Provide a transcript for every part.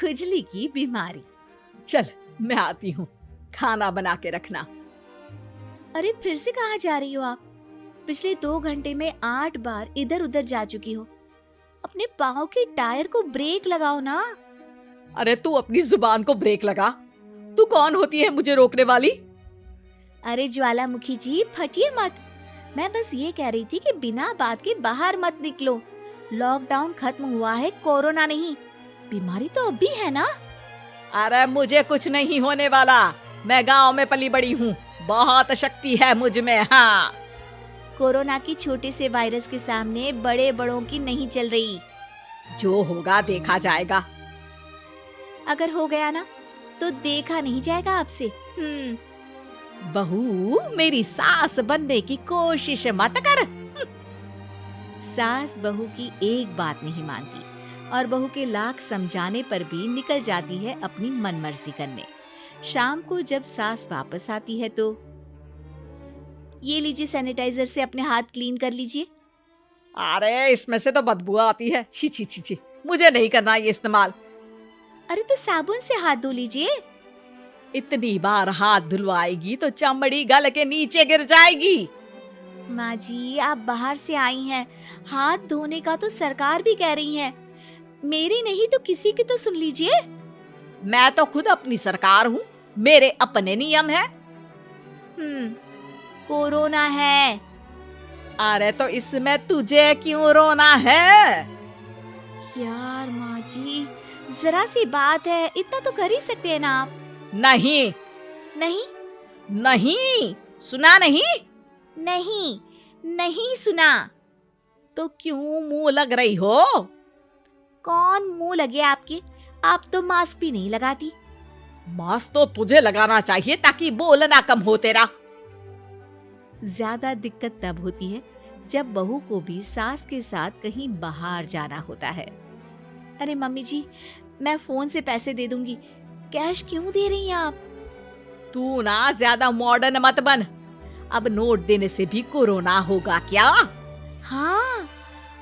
खुजली की बीमारी। चल मैं आती हूँ, खाना बना के रखना। अरे फिर से कहाँ जा रही हो आप? पिछले 2 घंटे में 8 बार इधर उधर जा चुकी हो। अपने पाँव के टायर को ब्रेक लगाओ ना। अरे तू अपनी जुबान को ब्रेक लगा। तू कौन होती है मुझे रोकने वाली? अरे ज्वालामुखी जी, फटिए मत। मैं बस ये कह रही थी कि बिना बात के बाहर मत निकलो। लॉकडाउन खत्म हुआ है, कोरोना नहीं। बीमारी तो अब भी है ना। अरे मुझे कुछ नहीं होने वाला। मैं गांव में पली बड़ी हूँ, बहुत शक्ति है मुझ में। हाँ, कोरोना की छोटे से वायरस के सामने बड़े बड़ों की नहीं चल रही। जो होगा देखा जाएगा। अगर हो गया ना तो देखा नहीं जाएगा आपसे। बहू, मेरी सास बनने की कोशिश मत कर। सास बहू की एक बात नहीं मानती और बहू के लाख समझाने पर भी निकल जाती है अपनी मनमर्जी करने। शाम को जब सास वापस आती है तो ये लीजिए, सैनिटाइजर से अपने हाथ क्लीन कर लीजिए। अरे इसमें से तो बदबू आती है। छी छी छी छी, मुझे नहीं करना ये इस्तेमाल। अरे तो साबुन से हाथ धो लीजिए। इतनी बार हाथ धुलवाएगी तो चमड़ी गल के नीचे गिर जाएगी। माँ जी, आप बाहर से आई हैं, हाथ धोने का तो सरकार भी कह रही है। मेरी नहीं तो किसी की तो सुन लीजिए। मैं तो खुद अपनी सरकार हूँ, मेरे अपने नियम है। कोरोना है। अरे तो इसमें तुझे क्यों रोना है? यार माँ जी, जरा सी बात है, इतना तो कर ही सकते हैं ना आप। नहीं नहीं नहीं, सुना नहीं? नहीं नहीं सुना। तो क्यों मुंह लग रही हो? कौन मुंह लगे आपके? आप तो मास्क भी नहीं लगाती। मास्क तो तुझे लगाना चाहिए ताकि बोलना कम हो तेरा। ज्यादा दिक्कत तब होती है जब बहू को भी सास के साथ कहीं बाहर जाना होता है। अरे मम्मी जी, मैं फोन से पैसे दे दूंगी, कैश क्यों दे रही हैं आप? तू ना ज्यादा मॉडर्न मत बन। अब नोट देने से भी कोरोना होगा क्या? हाँ,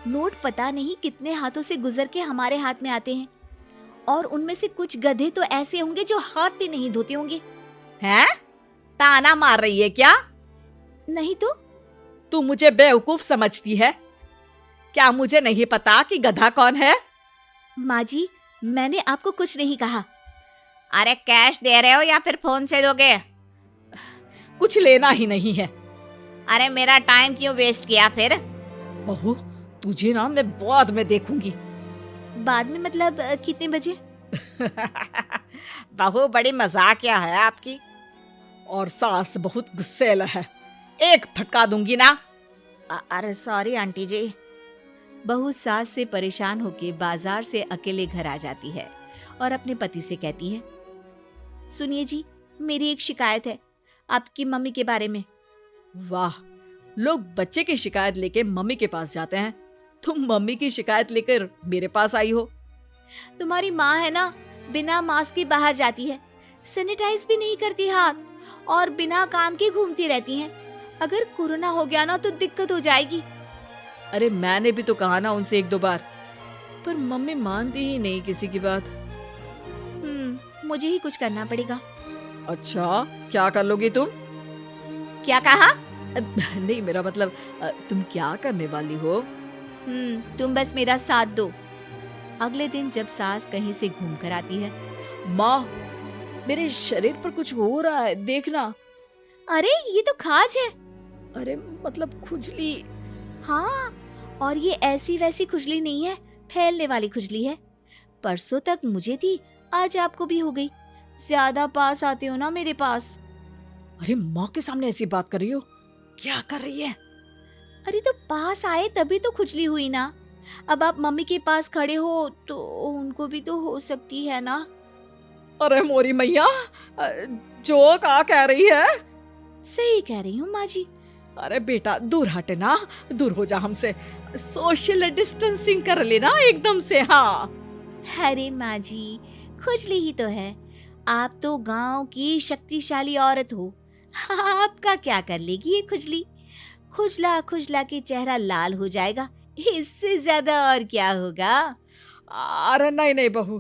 नोट पता नहीं कितने हाथों से गुजर के हमारे हाथ में आते हैं, और उनमें से कुछ गधे तो ऐसे होंगे जो हाथ भी नहीं धोते होंगे। हैं? ताना मार रही है क्या? नहीं तो। तू मुझे बेवकूफ समझती है क्या? मुझे नहीं पता कि गधा कौन है? माँ जी, मैंने आपको कुछ नहीं कहा। अरे कैश दे रहे हो या फिर फोन से दोगे? कुछ लेना ही नहीं है। अरे मेरा टाइम क्यों वेस्ट किया फिर? बहू, तुझे ना मैं बाद में देखूंगी। बाद में मतलब कितने बजे? बहू बड़ी मजाकिया है आपकी। और सास बहुत गुस्सेल है, एक फटका दूंगी ना। अरे सॉरी आंटी जी। बहू सास से परेशान होके बाजार से अकेले घर आ जाती है और अपने पति से कहती है, सुनिए जी, मेरी एक शिकायत है आपकी मम्मी के बारे में। वाह, लोग बच्चे की शिकायत लेके मम्मी के पास जाते हैं, तुम मम्मी की शिकायत लेकर मेरे पास आई हो। तुम्हारी माँ है ना, बिना मास्क के बाहर जाती है, सैनिटाइज भी नहीं करती हाथ, और बिना काम के घूमती रहती हैं। अगर कोरोना हो गया ना तो दिक्कत हो जाएगी। अरे मैंने भी तो कहा ना उनसे 1-2 बार, पर मम्मी मानती ही नहीं किसी की बात। मुझे ही कुछ करना पड़ेगा। अच्छा, क्या कर लोगी तुम? क्या कहा? नहीं, मेरा मतलब तुम क्या करने वाली हो? तुम बस मेरा साथ दो। अगले दिन जब सास कहीं से घूम कर आती है, माँ, मेरे शरीर पर कुछ हो रहा है, देखना। अरे ये तो खाज है। अरे मतलब खुजली। हाँ, और ये ऐसी वैसी खुजली नहीं है, फैलने वाली खुजली है। परसों तक मुझे थी, आज आपको भी हो गई। ज्यादा पास आते हो ना मेरे पास। अरे माँ के सामने ऐसी बात कर रही हो? क्या कर रही है? अरे तो पास आए तभी तो खुजली हुई ना। अब आप मम्मी के पास खड़े हो तो उनको भी तो हो सकती है ना। अरे मोरी मैया, जो का कह रही है? सही कह रही हूँ माँ जी। अरे बेटा, दूर हटे ना, दूर हो जा हमसे। सोशल डिस्टेंसिंग कर लेना एकदम से। हाँ। अरे माँ जी, खुजली ही तो है। आप तो गांव की शक्तिशाली औरत हो, आपका क्या कर लेगी ये खुजली? खुजला खुजला के चेहरा लाल हो जाएगा, इससे ज्यादा और क्या होगा? अरे नहीं नहीं बहू,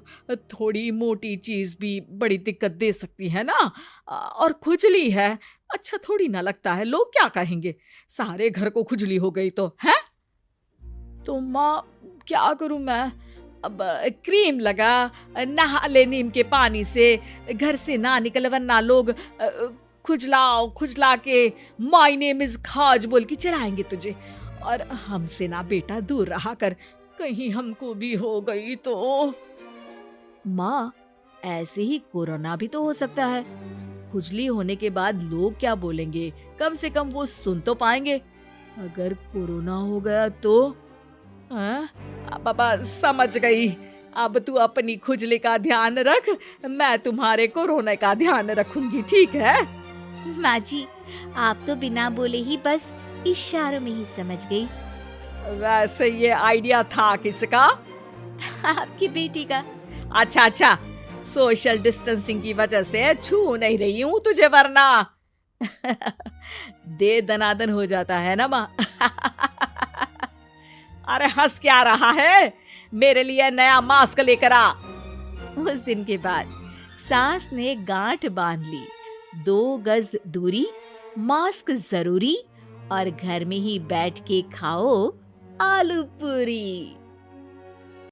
थोड़ी मोटी चीज भी बड़ी दिक्कत दे सकती है ना। और खुजली है, अच्छा थोड़ी ना लगता है, लोग क्या कहेंगे, सारे घर को खुजली हो गई तो है। तो माँ क्या करूं मैं, अब क्रीम लगा, नहा ले नीम के पानी से, घर से ना निकल वरना लोग खुजलाओ खुजला के माय नेम इज खाज बोल के चढ़ाएंगे तुझे। और हमसे ना बेटा दूर रहा कर, कहीं हमको भी हो गई तो। माँ ऐसे ही कोरोना भी तो हो सकता है, खुजली होने के बाद लोग क्या बोलेंगे, कम से कम वो सुन तो पाएंगे। अगर कोरोना हो गया तो। हाँ? बाबा समझ गई, अब तू अपनी खुजली का ध्यान रख, मैं तुम्हारे कोरोना का ध्यान रखूंगी, ठीक है। माँ जी, आप तो बिना बोले ही बस इशारों में ही समझ गई। वैसे ये आइडिया था किसका? आपकी बेटी का। अच्छा अच्छा, सोशल डिस्टेंसिंग की वजह से छू नहीं रही हूँ तुझे वरना दे दनादन हो जाता है ना माँ। अरे हंस क्या रहा है, मेरे लिए नया मास्क लेकर आ। उस दिन के बाद सास ने गांठ बांध ली, 2 गज दूरी, मास्क जरूरी, और घर में ही बैठ के खाओ आलू पूरी।